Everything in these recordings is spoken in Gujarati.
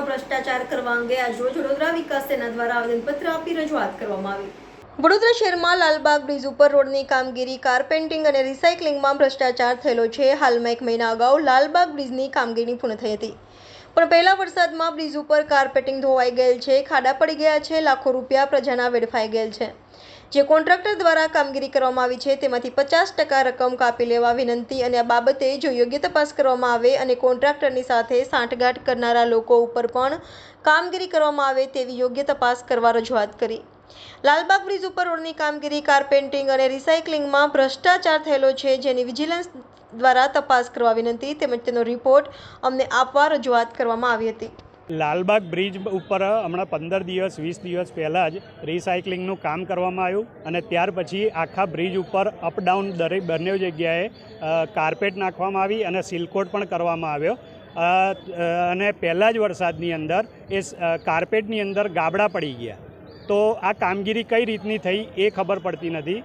કામગીરીમાં ભ્રષ્ટાચાર કરવા અંગે આજરોજ વડોદરા વિકાસ સેના દ્વારા આવેદનપત્ર આપી રજૂઆત કરવામાં આવી। વડોદરા શહેરમાં લાલબાગ બ્રિજ ઉપર રોડની કામગીરી, કારપેન્ટિંગ અને રિસાયકલિંગમાં ભ્રષ્ટાચાર થયેલો છે। હાલમાં 1 મહિના અગાઉ લાલબાગ બ્રિજની કામગીરી પૂર્ણ થઈ હતી, પણ પહેલા વરસાદમાં બ્રિજ ઉપર કારપેટિંગ ધોવાઈ ગયેલ છે, ખાડા પડી ગયા છે, લાખો રૂપિયા પ્રજાના વેડફાઈ ગયેલ છે। જે કોન્ટ્રાક્ટર દ્વારા કામગીરી કરવામાં આવી છે તેમાંથી 50% રકમ કાપી લેવા વિનંતી અને આ બાબતે જો યોગ્ય તપાસ કરવામાં આવે અને કોન્ટ્રાક્ટરની સાથે સાંઠગાંઠ કરનારા લોકો ઉપર પણ કામગીરી કરવામાં આવે તેવી યોગ્ય તપાસ કરવા રજૂઆત કરી। લાલબાગ બ્રિજ ઉપર રોડની કામગીરી, કારપેન્ટિંગ અને રિસાયકલિંગમાં ભ્રષ્ટાચાર થયેલો છે, જેની વિજિલન્સ દ્વારા તપાસ કરવા વિનંતી તેમજ તેનો રિપોર્ટ અમને આપવા રજૂઆત કરવામાં આવી હતી। લાલબાગ બ્રિજ ઉપર હમણાં 15 દિવસ 20 દિવસ પહેલાં જ રિસાયકલિંગનું કામ કરવામાં આવ્યું અને ત્યાર પછી આખા બ્રિજ ઉપર અપડાઉન દરેક બંને જગ્યાએ કાર્પેટ નાખવામાં આવી અને સીલકોટ પણ કરવામાં આવ્યો અને પહેલાં જ વરસાદની અંદર એ કાર્પેટની અંદર ગાબડા પડી ગયા। તો આ કામગીરી કઈ રીતની થઈ એ ખબર પડતી નથી।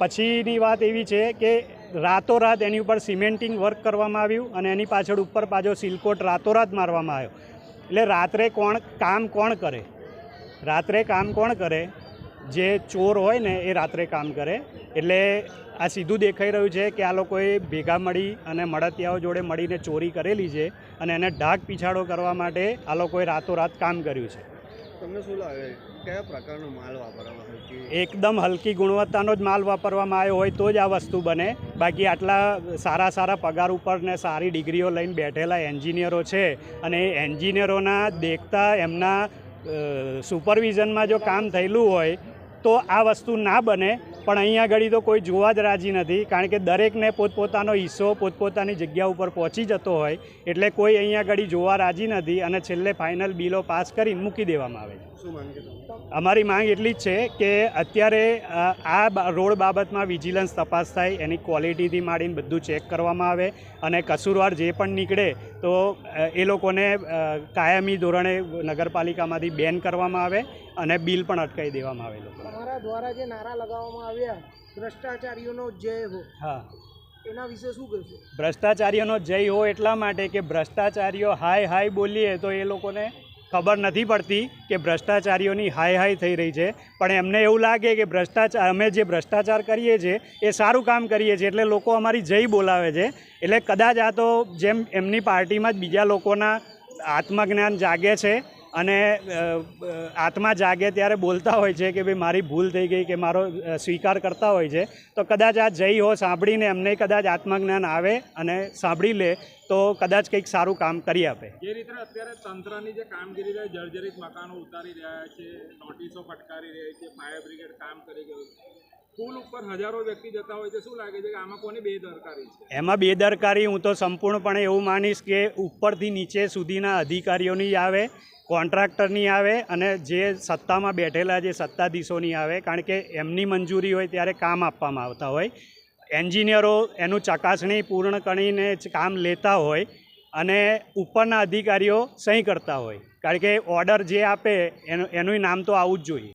પછીની વાત એવી છે કે રાતોરાત એની ઉપર સિમેન્ટિંગ વર્ક કરવામાં આવ્યું અને એની પાછળ ઉપર પાછો સીલકોટ રાતોરાત મારવામાં આવ્યો। એટલે રાત્રે કામ કોણ કરે? રાત્રે કામ કોણ કરે? જે ચોર હોય ને એ રાત્રે કામ કરે। એટલે આ સીધું દેખાઈ રહ્યું છે કે આ લોકોએ ભેગા મળી અને મળતિયાઓ જોડે મળીને ચોરી કરેલી છે અને એને ઢાક પીછાડો કરવા માટે આ લોકોએ રાતોરાત કામ કર્યું છે। તમને શું લાગે કયા પ્રકારનો માલ વાપરવામાં આવે છે? એકદમ હલકી ગુણવત્તાનો જ માલ વાપરવામાં આવ્યો હોય તો જ આ વસ્તુ બને। બાકી આટલા સારા પગાર ઉપર ને સારી ડિગ્રીઓ લઈને બેઠેલા એન્જિનિયરો છે અને એ એન્જિનિયરોના દેખતા એમના સુપરવિઝનમાં જો કામ થયેલું હોય તો આ વસ્તુ ના બને, પણ અહીંયા આગળ તો કોઈ જોવા જ રાજી નથી, કારણ કે દરેકને પોતપોતાનો હિસ્સો પોતપોતાની જગ્યા ઉપર પહોંચી જતો હોય એટલે કોઈ અહીંયા આગળ જોવા રાજી નથી અને છેલ્લે ફાઇનલ બિલો પાસ કરીને મૂકી દેવામાં આવે છે। શું માંગે તમે? અમારી માંગ એટલી જ છે કે અત્યારે આ રોડ બાબતમાં વિજિલન્સ તપાસ થાય, એની ક્વોલિટીથી માંડીને બધું ચેક કરવામાં આવે અને કસૂરવાર જે પણ નીકળે તો એ લોકોને કાયમી ધોરણે નગરપાલિકામાંથી બેન કરવામાં આવે અને બિલ પણ અટકાવી દેવામાં આવે। તમારા દ્વારા જે નારા લગાવવામાં આવ્યા ભ્રષ્ટાચારીઓનો જય હો, હા, એના વિશે શું કહેશો? ભ્રષ્ટાચારીઓનો જય હો એટલા માટે કે ભ્રષ્ટાચારીઓ હાય હાય બોલીએ તો એ લોકોને ખબર નથી પડતી કે ભ્રષ્ટાચારીઓની હાય હાય થઈ રહી છે, પણ એમને એવું લાગે કે અમે જે ભ્રષ્ટાચાર કરીએ છીએ એ સારું કામ કરીએ છીએ એટલે લોકો અમારી જય બોલાવે છે। એટલે કદાચ આ તો જેમ એમની પાર્ટીમાં જ બીજા લોકોના આત્મજ્ઞાન જાગે છે અને આત્મા જાગે ત્યારે બોલતા હોય છે કે ભાઈ મારી ભૂલ થઈ ગઈ કે મારો સ્વીકાર કરતા હોય છે, તો કદાચ આ જય હો સાંભળીને એમને કદાચ આત્મજ્ઞાન આવે અને સાંભળી લે તો કદાચ કંઈક સારું કામ કરી આપે। જે રીતે અત્યારે તંત્રની જે કામગીરી છે, જર્જરિત મકાનો ઉતારી રહ્યા છે, નોટિસો ફટકારી રહી છે, ફાયર બ્રિગેડ કામ કરી ગયું, પુલ ઉપર હજારો વ્યક્તિ જતા હોય છે, શું લાગે છે કે આમાં કોની બેદરકારી છે? એમાં બેદરકારી હું તો સંપૂર્ણપણે એવું માનીશ કે ઉપરથી નીચે સુધીના અધિકારીઓની આવે, કોન્ટ્રાક્ટરની આવે અને જે સત્તામાં બેઠેલા જે સત્તાધીશોની આવે, કારણ કે એમની મંજૂરી હોય ત્યારે કામ આપવામાં આવતા હોય। એન્જિનિયરો એનું ચકાસણી પૂર્ણ કરીને કામ લેતા હોય અને ઉપરના અધિકારીઓ સહી કરતા હોય, કારણ કે ઓર્ડર જે આપે એનું નામ તો આવવું જ જોઈએ।